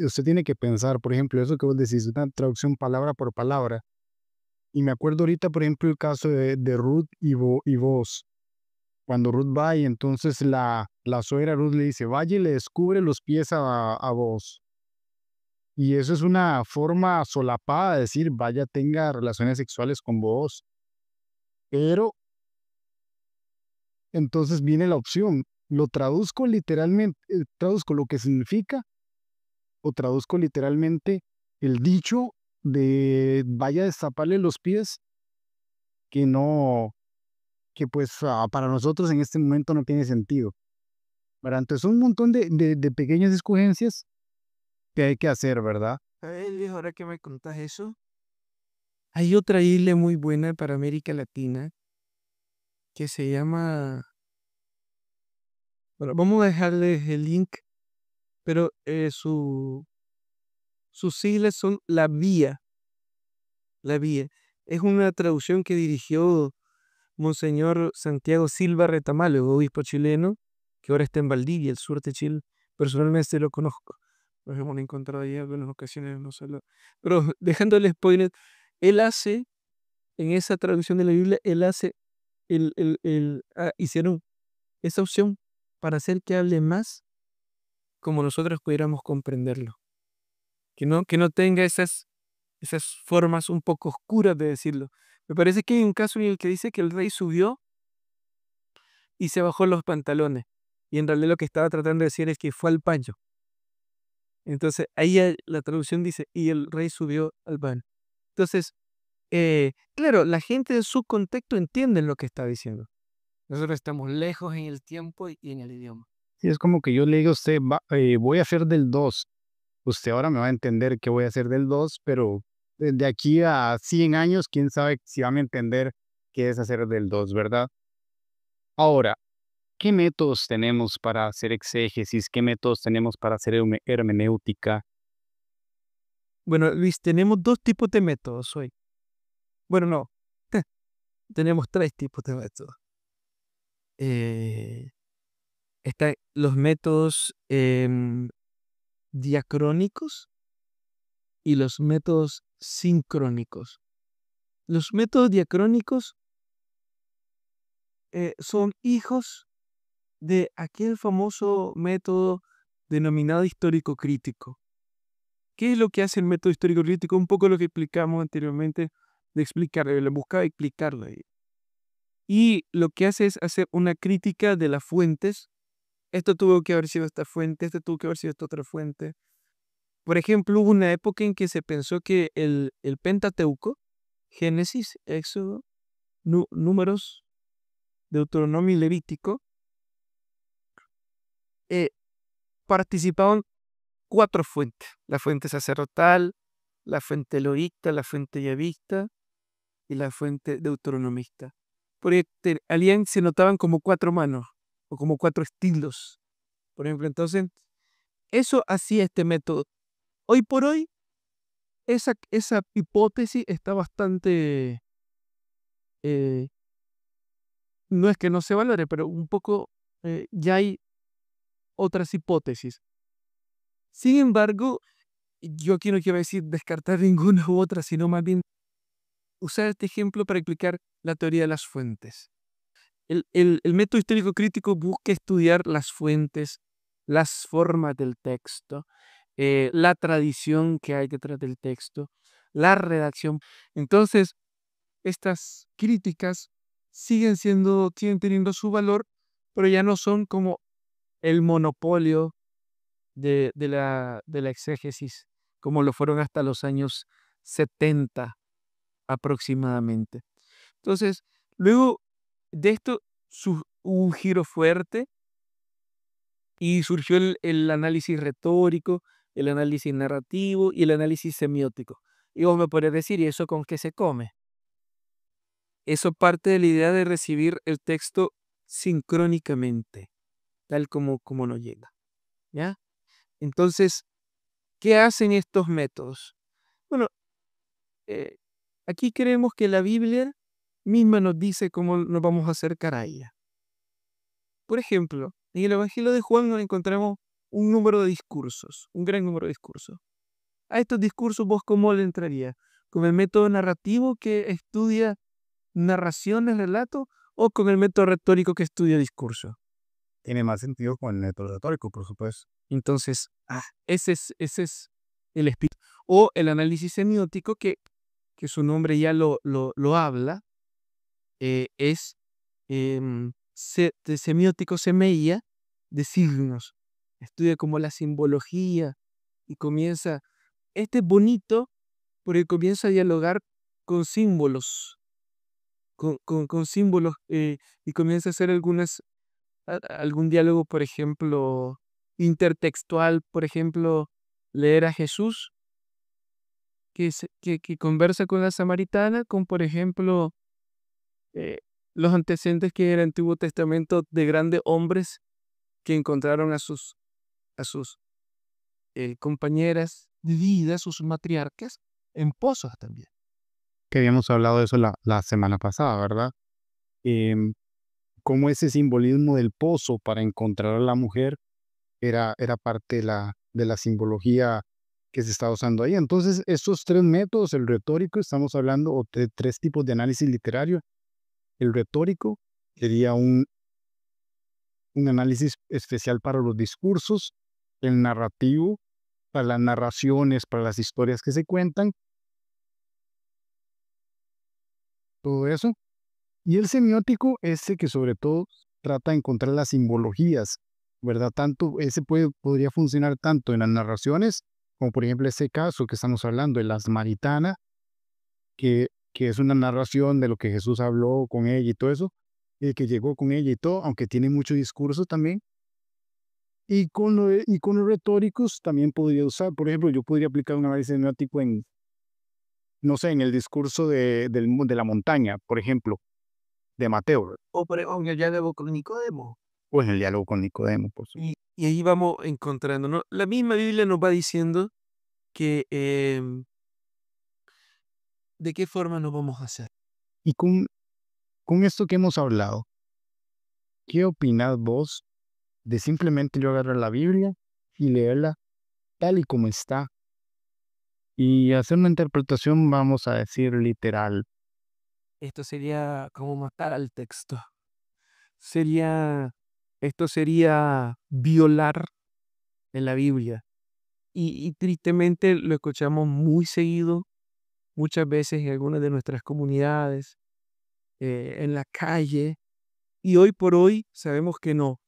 usted tiene que pensar, por ejemplo, eso que vos decís, una traducción palabra por palabra. Y me acuerdo ahorita, por ejemplo, el caso de Ruth y Boaz. Cuando Ruth va y entonces la suegra Ruth le dice, vaya y le descubre los pies a Boaz. Y eso es una forma solapada de decir, vaya, tenga relaciones sexuales con Boaz. Pero entonces viene la opción, lo traduzco literalmente, traduzco lo que significa o traduzco literalmente el dicho de vaya a destaparle los pies, que no, que pues para nosotros en este momento no tiene sentido, ¿verdad? Entonces un montón de pequeñas escogencias que hay que hacer, ¿verdad? ¿Sabes, viejo, ahora que me contás eso? Hay otra isla muy buena para América Latina que se llama, bueno, vamos a dejarles el link, pero sus siglas son La Vía. La Vía. Es una traducción que dirigió Monseñor Santiago Silva Retamal, obispo chileno, que ahora está en Valdivia, el sur de Chile. Personalmente lo conozco. Nos hemos encontrado ahí en algunas ocasiones, no solo. Pero dejando el spoiler, él hace, en esa traducción de la Biblia, él hace hicieron esa opción para hacer que hable más como nosotros pudiéramos comprenderlo. Que no tenga esas formas un poco oscuras de decirlo. Me parece que hay un caso en el que dice que el rey subió y se bajó los pantalones. Y en realidad lo que estaba tratando de decir es que fue al baño. Entonces ahí la traducción dice, y el rey subió al baño. Entonces, claro, la gente de su contexto entiende lo que está diciendo. Nosotros estamos lejos en el tiempo y en el idioma. Y es como que yo le digo a usted, voy a hacer del 2. Usted ahora me va a entender qué voy a hacer del 2, pero de aquí a 100 años, quién sabe si van a entender qué es hacer del 2, ¿verdad? Ahora, ¿qué métodos tenemos para hacer exégesis? ¿Qué métodos tenemos para hacer hermenéutica? Bueno, Luis, tenemos dos tipos de métodos hoy. Bueno, no, tenemos tres tipos de métodos. Eh, Están los métodos diacrónicos y los métodos sincrónicos. Los métodos diacrónicos son hijos de aquel famoso método denominado histórico crítico. ¿Qué es lo que hace el método histórico crítico? Un poco lo que explicamos anteriormente, de explicarlo, le buscaba explicarlo ahí. Y lo que hace es hacer una crítica de las fuentes. Esto tuvo que haber sido esta fuente, esto tuvo que haber sido esta otra fuente. Por ejemplo, hubo una época en que se pensó que el Pentateuco, Génesis, Éxodo, Números, Deuteronomio y Levítico, eh, participaban cuatro fuentes: la fuente sacerdotal, la fuente eloísta, la fuente yavista y la fuente deuteronomista. Porque alguien se notaban como cuatro manos o como cuatro estilos. Por ejemplo, entonces, eso hacía este método. Hoy por hoy, esa hipótesis está bastante, eh, no es que no se valore, pero un poco ya hay otras hipótesis. Sin embargo, yo aquí no quiero decir descartar ninguna u otra, sino más bien usar este ejemplo para explicar la teoría de las fuentes. El método histórico crítico busca estudiar las fuentes, las formas del texto, la tradición que hay detrás del texto, la redacción. Entonces, estas críticas siguen teniendo su valor, pero ya no son como el monopolio de la exégesis, como lo fueron hasta los años 70 aproximadamente. Entonces, luego de esto hubo un giro fuerte y surgió el análisis retórico, el análisis narrativo y el análisis semiótico. Y vos me podés decir, ¿y eso con qué se come? Eso parte de la idea de recibir el texto sincrónicamente, tal como nos llega, ¿ya? Entonces, ¿qué hacen estos métodos? Bueno, eh, aquí creemos que la Biblia misma nos dice cómo nos vamos a acercar a ella. Por ejemplo, en el Evangelio de Juan nos encontramos un número de discursos, un gran número de discursos. A estos discursos, ¿vos cómo le entrarías? ¿Con el método narrativo que estudia narraciones, relatos, o con el método retórico que estudia discurso? Tiene más sentido con el método retórico, por supuesto. Entonces, ese es el espíritu. O el análisis semiótico, que su nombre ya lo habla, es de semiótico, semeía, de signos. Estudia como la simbología y comienza. Este es bonito porque comienza a dialogar con símbolos, con símbolos, y comienza a hacer algún diálogo, por ejemplo, intertextual, por ejemplo, leer a Jesús que conversa con la samaritana, con, por ejemplo, eh, los antecedentes que en el Antiguo Testamento de grandes hombres que encontraron a sus compañeras de vida, sus matriarcas, en pozos también. Que habíamos hablado de eso la semana pasada, ¿verdad? Em, Cómo ese simbolismo del pozo para encontrar a la mujer era parte de la simbología que se está usando ahí. Entonces, estos tres métodos, el retórico, estamos hablando de tres tipos de análisis literario. El retórico sería un análisis especial para los discursos, el narrativo, para las narraciones, para las historias que se cuentan, todo eso. Y el semiótico, ese que sobre todo trata de encontrar las simbologías, ¿verdad? Tanto, podría funcionar tanto en las narraciones, como por ejemplo ese caso que estamos hablando, de la samaritana, que es una narración de lo que Jesús habló con ella y todo eso, y que llegó con ella y todo, aunque tiene mucho discurso también. Y con los retóricos también podría usar, por ejemplo, yo podría aplicar un análisis semiótico en, no sé, en el discurso de la montaña, por ejemplo, de Mateo, O en el diálogo con Nicodemo. o en el diálogo con Nicodemo, por supuesto. Y ahí vamos encontrando, ¿no? La misma Biblia nos va diciendo que de qué forma nos vamos a hacer. Y con esto que hemos hablado, ¿qué opinás vos de simplemente yo agarrar la Biblia y leerla tal y como está y hacer una interpretación, vamos a decir, literal? Esto sería como matar al texto. Sería, esto sería violar en la Biblia. Y tristemente lo escuchamos muy seguido, muchas veces en algunas de nuestras comunidades, en la calle. Y hoy por hoy sabemos que no,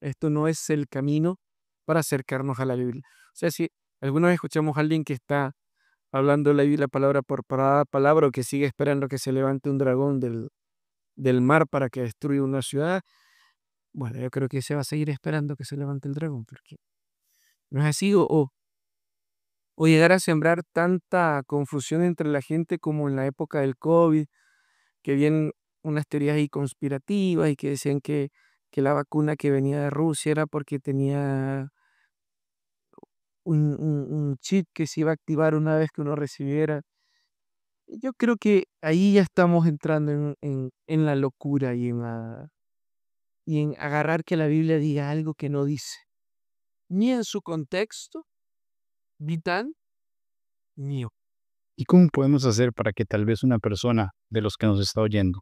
esto no es el camino para acercarnos a la Biblia. O sea, si alguna vez escuchamos a alguien que está hablando de la Biblia palabra por palabra, o que sigue esperando que se levante un dragón del mar para que destruya una ciudad, bueno, yo creo que se va a seguir esperando que se levante el dragón, porque no es así, o llegar a sembrar tanta confusión entre la gente como en la época del COVID, que vienen unas teorías ahí conspirativas y que decían que la vacuna que venía de Rusia era porque tenía un chip que se iba a activar una vez que uno recibiera. Yo creo que ahí ya estamos entrando en la locura y en agarrar que la Biblia diga algo que no dice, ni en su contexto vital, ni. ¿Y cómo podemos hacer para que tal vez una persona de los que nos está oyendo,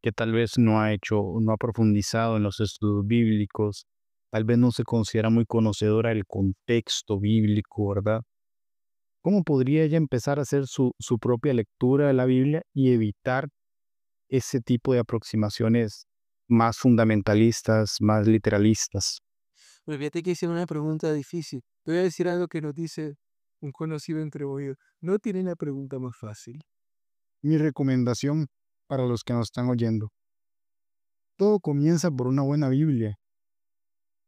que tal vez no ha profundizado en los estudios bíblicos, tal vez no se considera muy conocedora del contexto bíblico, ¿verdad? ¿Cómo podría ella empezar a hacer su propia lectura de la Biblia y evitar ese tipo de aproximaciones más fundamentalistas, más literalistas? Me fíjate que hice una pregunta difícil. Te voy a decir algo que nos dice un conocido entre oídos. No tiene la pregunta más fácil. Mi recomendación para los que nos están oyendo: todo comienza por una buena Biblia,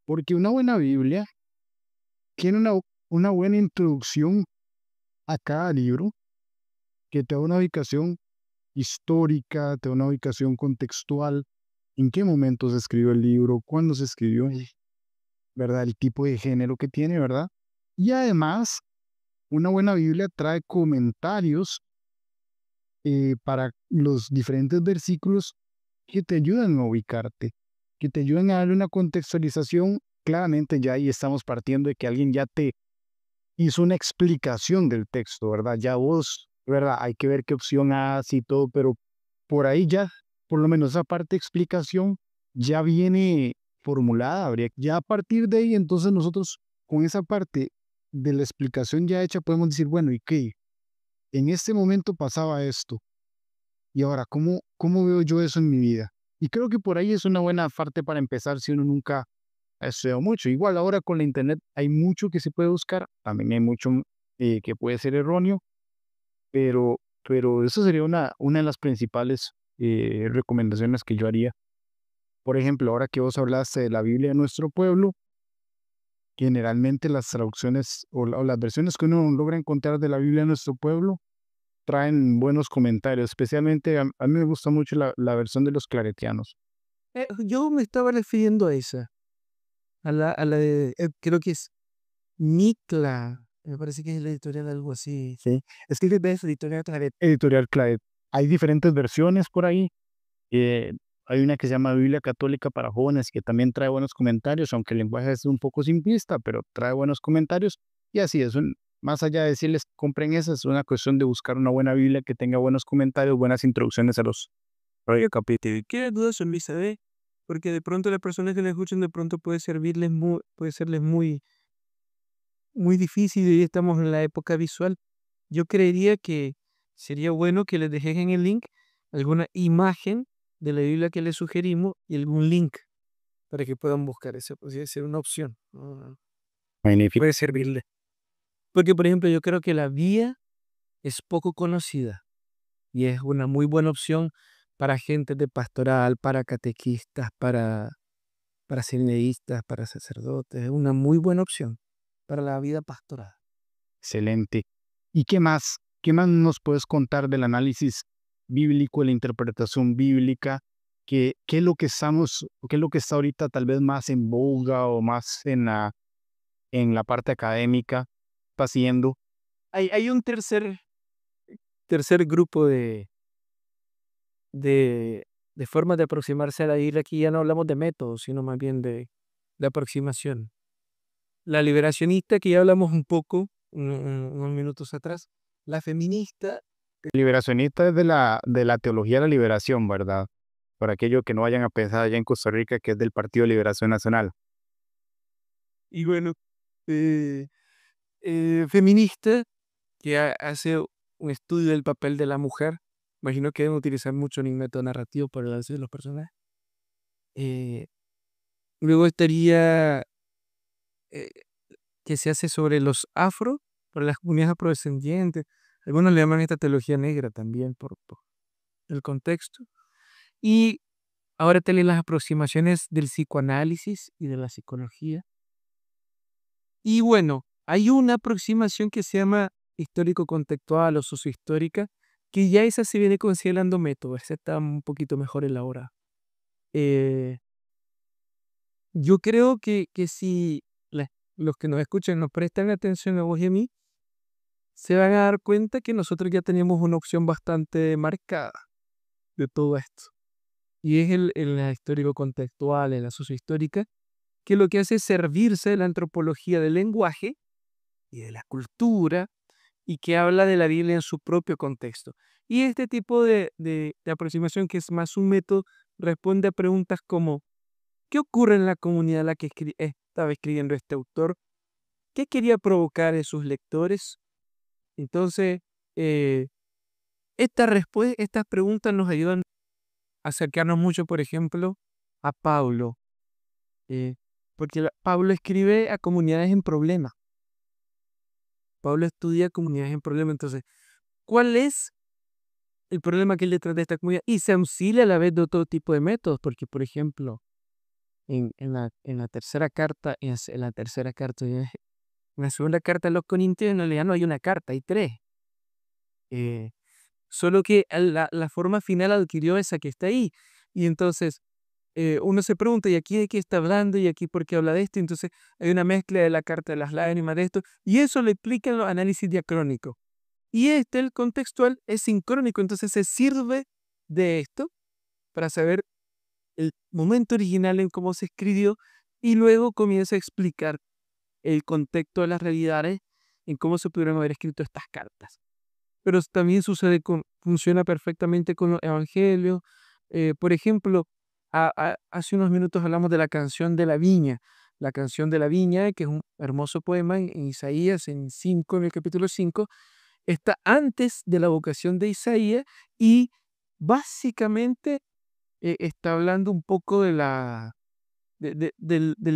porque una buena Biblia tiene una buena introducción a cada libro, que te da una ubicación histórica, te da una ubicación contextual, en qué momento se escribió el libro, cuándo se escribió, ¿verdad? El tipo de género que tiene, ¿verdad? Y además, una buena Biblia trae comentarios para los diferentes versículos que te ayudan a ubicarte, que te ayudan a darle una contextualización. Claramente ya ahí estamos partiendo de que alguien ya te hizo una explicación del texto, ¿verdad? Ya vos, ¿verdad? Hay que ver qué opción hace y todo, pero por ahí ya, por lo menos esa parte de explicación ya viene formulada. Ya a partir de ahí, entonces nosotros con esa parte de la explicación ya hecha podemos decir, bueno, ¿y qué? En este momento pasaba esto. Y ahora, ¿cómo veo yo eso en mi vida? Y creo que por ahí es una buena parte para empezar si uno nunca ha estudiado mucho. Igual ahora con la internet hay mucho que se puede buscar, también hay mucho que puede ser erróneo, pero eso sería una de las principales recomendaciones que yo haría. Por ejemplo, ahora que vos hablaste de la Biblia de nuestro pueblo, generalmente las traducciones o las versiones que uno logra encontrar de la Biblia de nuestro pueblo traen buenos comentarios, especialmente a mí me gusta mucho la versión de los claretianos. Yo me estaba refiriendo a esa, a la de, creo que es Micla, me parece que es la editorial, algo así. Sí. Es que ves editorial Claret. Editorial Claret. Hay diferentes versiones por ahí. eh, Hay una que se llama Biblia Católica para Jóvenes que también trae buenos comentarios, aunque el lenguaje es un poco simplista, pero trae buenos comentarios. Y así es, más allá de decirles que compren esa, es una cuestión de buscar una buena Biblia que tenga buenos comentarios, buenas introducciones a los capítulos. ¿Qué dudas en Luisa B? Porque de pronto las personas que la escuchan de pronto puede serles muy, muy difícil y estamos en la época visual. Yo creería que sería bueno que les dejes en el link alguna imagen de la Biblia que les sugerimos y algún link para que puedan buscar. Eso podría ser una opción. Magnífico. Puede servirle. Porque, por ejemplo, yo creo que la vía es poco conocida y es una muy buena opción para gente de pastoral, para catequistas, para seminaristas, para sacerdotes. Es una muy buena opción para la vida pastoral. Excelente. ¿Y qué más? ¿Qué más nos puedes contar del análisis bíblico, la interpretación bíblica? ¿Qué es lo que qué es lo que está ahorita tal vez más en boga o más en la parte académica pasando? Hay un tercer grupo de formas de aproximarse a la Biblia. Aquí ya no hablamos de métodos, sino más bien de aproximación. La liberacionista, que ya hablamos un poco unos minutos atrás. La feminista. Liberacionista es de la teología de la liberación, ¿verdad? Para aquellos que no vayan a pensar allá en Costa Rica que es del Partido de Liberación Nacional. Y bueno, eh, feminista, que hace un estudio del papel de la mujer. Imagino que deben utilizar mucho el método narrativo para decir los personajes. Eh, Luego estaría eh, que se hace sobre los afro, para las comunidades afrodescendientes. Algunos le llaman esta teología negra también por el contexto. Y ahora tienen las aproximaciones del psicoanálisis y de la psicología. Y bueno, hay una aproximación que se llama histórico-contextual o sociohistórica, que ya esa se viene considerando método, esa está un poquito mejor elaborada. Eh, yo creo que si los que nos escuchan nos prestan atención a vos y a mí, se van a dar cuenta que nosotros ya teníamos una opción bastante marcada de todo esto. Y es en la histórico-contextual, en la sociohistórica, que lo que hace es servirse de la antropología del lenguaje y de la cultura y que habla de la Biblia en su propio contexto. Y este tipo de aproximación, que es más un método, responde a preguntas como: ¿qué ocurre en la comunidad a la que estaba escribiendo este autor? ¿Qué quería provocar en sus lectores? Entonces, eh, estas preguntas nos ayudan a acercarnos mucho, por ejemplo, a Pablo, eh, porque Pablo escribe a comunidades en problemas. Pablo estudia comunidades en problemas. Entonces, ¿cuál es el problema que él le trata a esta comunidad? Y se auxilia a la vez de otro tipo de métodos, porque, por ejemplo, en la tercera carta, en la segunda carta a los Corintios, en realidad no hay una carta, hay tres. Eh, Solo que la forma final adquirió esa que está ahí. Y entonces, uno se pregunta, ¿y aquí de qué está hablando? ¿Y aquí por qué habla de esto? Entonces hay una mezcla de la carta de las lágrimas de esto, y eso lo explica en los análisis diacrónicos. Y el contextual, es sincrónico, entonces se sirve de esto para saber el momento original en cómo se escribió y luego comienza a explicar el contexto de las realidades en cómo se pudieron haber escrito estas cartas. Pero también funciona perfectamente con los evangelios. Por ejemplo, hace unos minutos hablamos de la canción de la viña. La canción de la viña, que es un hermoso poema en Isaías, en el capítulo 5, está antes de la vocación de Isaías y básicamente está hablando un poco del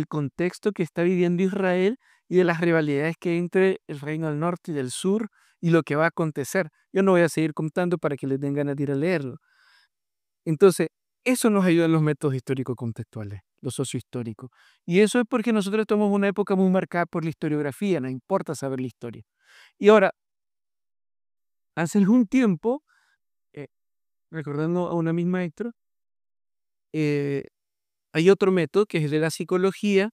contexto que está viviendo Israel y de las rivalidades que hay entre el reino del norte y del sur y lo que va a acontecer. Yo no voy a seguir contando para que les den ganas de ir a leerlo. Entonces, eso nos ayuda en los métodos históricos contextuales, los sociohistóricos. Y eso es porque nosotros estamos en una época muy marcada por la historiografía, nos importa saber la historia. Y ahora, hace algún tiempo, eh, recordando a una misma maestro, eh, hay otro método que es el de la psicología,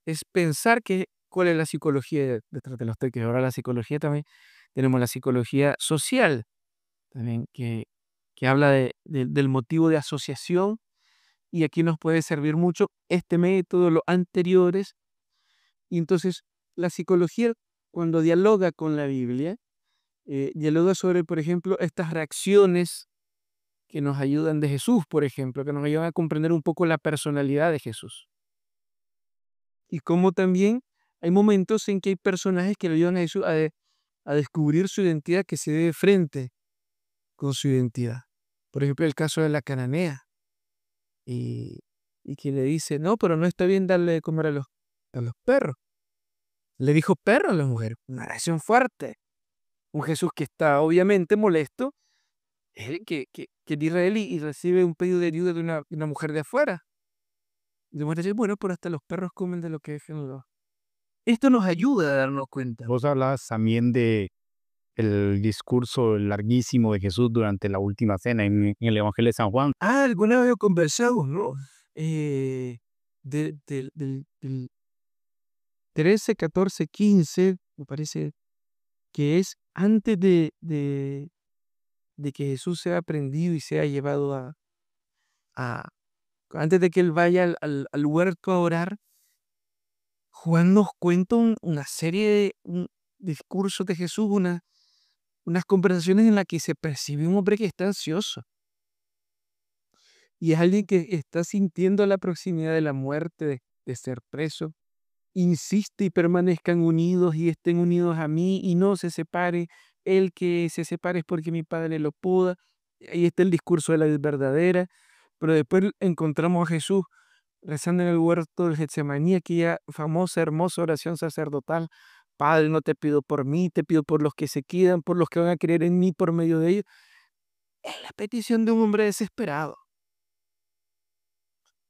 es pensar cuál es la psicología detrás de los textos. Ahora la psicología también, tenemos la psicología social, también que habla del motivo de asociación, y aquí nos puede servir mucho este método, los anteriores. Y entonces la psicología, cuando dialoga con la Biblia, dialoga sobre, por ejemplo, estas reacciones que nos ayudan de Jesús, por ejemplo, que nos ayudan a comprender un poco la personalidad de Jesús. Y como también hay momentos en que hay personajes que le ayudan a Jesús a descubrir su identidad, que se dé frente con su identidad. Por ejemplo, el caso de la cananea, y, y que le dice, no, pero no está bien darle de comer a los perros. Le dijo perro a la mujer, una reacción fuerte. Un Jesús que está obviamente molesto, que es de Israel y recibe un pedido de ayuda de una mujer de afuera. Y la mujer dice, bueno, pero hasta los perros comen de lo que dejan los. Esto nos ayuda a darnos cuenta. Vos hablabas también de el discurso larguísimo de Jesús durante la última cena en el Evangelio de San Juan. Alguna vez conversamos, ¿no? Del 13, 14, 15, me parece que es antes de que Jesús sea prendido y sea llevado a- antes de que él vaya al huerto a orar. Juan nos cuenta una serie de discursos de Jesús, unas conversaciones en las que se percibe un hombre que está ansioso. Y es alguien que está sintiendo la proximidad de la muerte, de ser preso. Insiste y permanezcan unidos y estén unidos a mí y no se separe. El que se separe es porque mi padre lo poda. Ahí está el discurso de la verdadera. Pero después encontramos a Jesús rezando en el huerto del Getsemaní, aquella famosa, hermosa oración sacerdotal. Padre, no te pido por mí, te pido por los que se quedan, por los que van a creer en mí por medio de ellos. Es la petición de un hombre desesperado,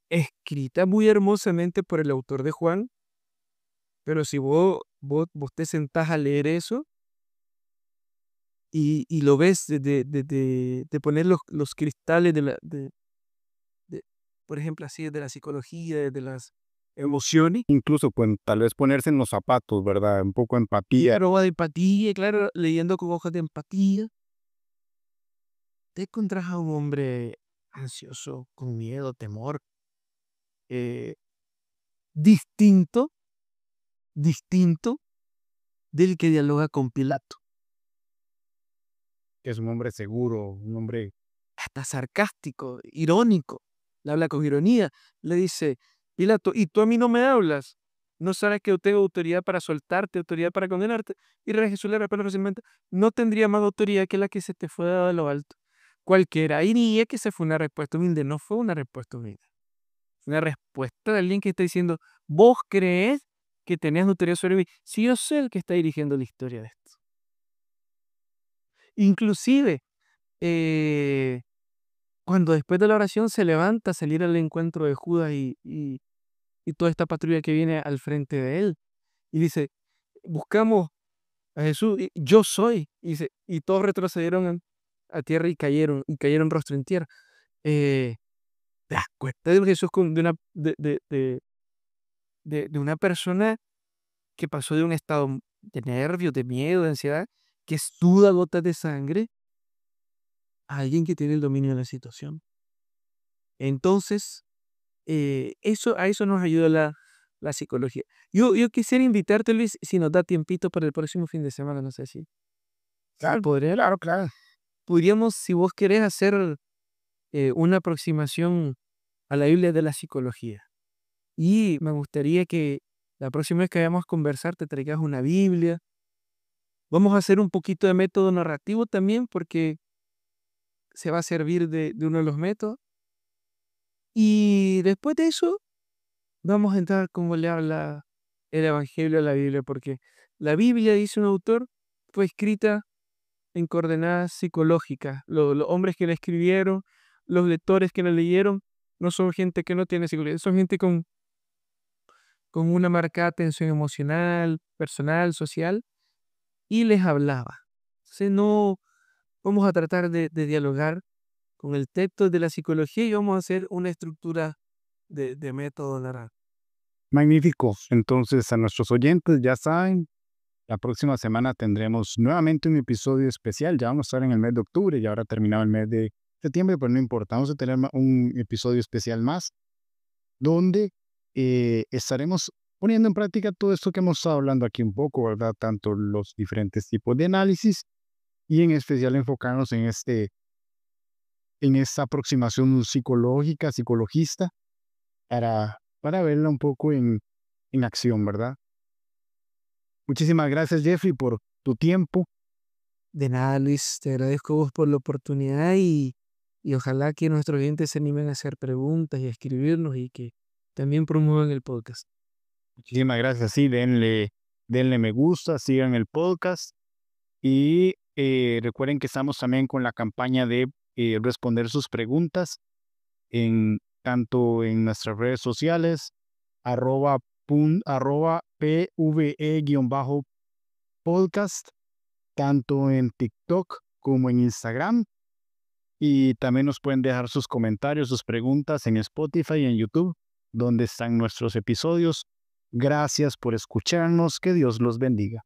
escrita muy hermosamente por el autor de Juan, pero si vos te sentás a leer eso y lo ves de poner los cristales de, por ejemplo, así, de la psicología, de las emociones, Incluso tal vez ponerse en los zapatos, ¿verdad? Un poco de empatía. arroba de empatía, claro, leyendo con ojos de empatía, te encontrás a un hombre ansioso, con miedo, temor, eh, distinto, distinto del que dialoga con Pilato. Que es un hombre seguro, un hombre. Hasta sarcástico, irónico, le habla con ironía, le dice, Pilato, ¿y tú a mí no me hablas? ¿No sabes que yo tengo autoridad para soltarte, autoridad para condenarte? Y Rey Jesús le responde fácilmente, no tendría más autoridad que la que se te fue dada de lo alto. Cualquiera diría que se fue una respuesta humilde, no fue una respuesta humilde. Fue una respuesta de alguien que está diciendo, ¿vos crees que tenías autoridad sobre mí? Si yo soy el que está dirigiendo la historia de esto. Inclusive, eh, cuando después de la oración se levanta a salir al encuentro de Judas y toda esta patrulla que viene al frente de él, y dice, buscamos a Jesús, y yo soy, y, y todos retrocedieron a tierra y cayeron rostro en tierra. Eh, te das cuenta de Jesús de una persona que pasó de un estado de nervios, de miedo, de ansiedad, que suda gotas de sangre, a alguien que tiene el dominio de la situación. Entonces, a eso nos ayuda la psicología. Yo quisiera invitarte, Luis, si nos da tiempito para el próximo fin de semana, no sé si Claro, podría, claro, claro. podríamos, si vos querés, hacer una aproximación a la Biblia de la psicología. Y me gustaría que la próxima vez que vayamos a conversar te traigas una Biblia. Vamos a hacer un poquito de método narrativo también, porque se va a servir de uno de los métodos. Y después de eso, vamos a entrar como le habla el Evangelio a la Biblia, porque la Biblia, dice un autor, fue escrita en coordenadas psicológicas. Los hombres que la escribieron, los lectores que la leyeron, no son gente que no tiene psicología, son gente con una marcada tensión emocional, personal, social, y les hablaba. Entonces no vamos a tratar de dialogar con el texto de la psicología y vamos a hacer una estructura de método narrativo. Magnífico. Entonces, a nuestros oyentes ya saben, la próxima semana tendremos nuevamente un episodio especial. Ya vamos a estar en el mes de octubre y ahora terminado el mes de septiembre, pero no importa. Vamos a tener un episodio especial más donde estaremos poniendo en práctica todo esto que hemos estado hablando aquí un poco, ¿verdad? Tanto los diferentes tipos de análisis y en especial enfocarnos en esta aproximación psicológica, psicologista, para verla un poco en acción, ¿verdad? Muchísimas gracias, Jeffrey, por tu tiempo. De nada, Luis, te agradezco a vos por la oportunidad y ojalá que nuestros oyentes se animen a hacer preguntas y a escribirnos y que también promuevan el podcast. Muchísimas gracias. Sí, denle me gusta, sigan el podcast y recuerden que estamos también con la campaña de responder sus preguntas tanto en nuestras redes sociales, arroba PVE-podcast, tanto en TikTok como en Instagram. Y también nos pueden dejar sus comentarios, sus preguntas en Spotify y en YouTube, donde están nuestros episodios. Gracias por escucharnos. Que Dios los bendiga.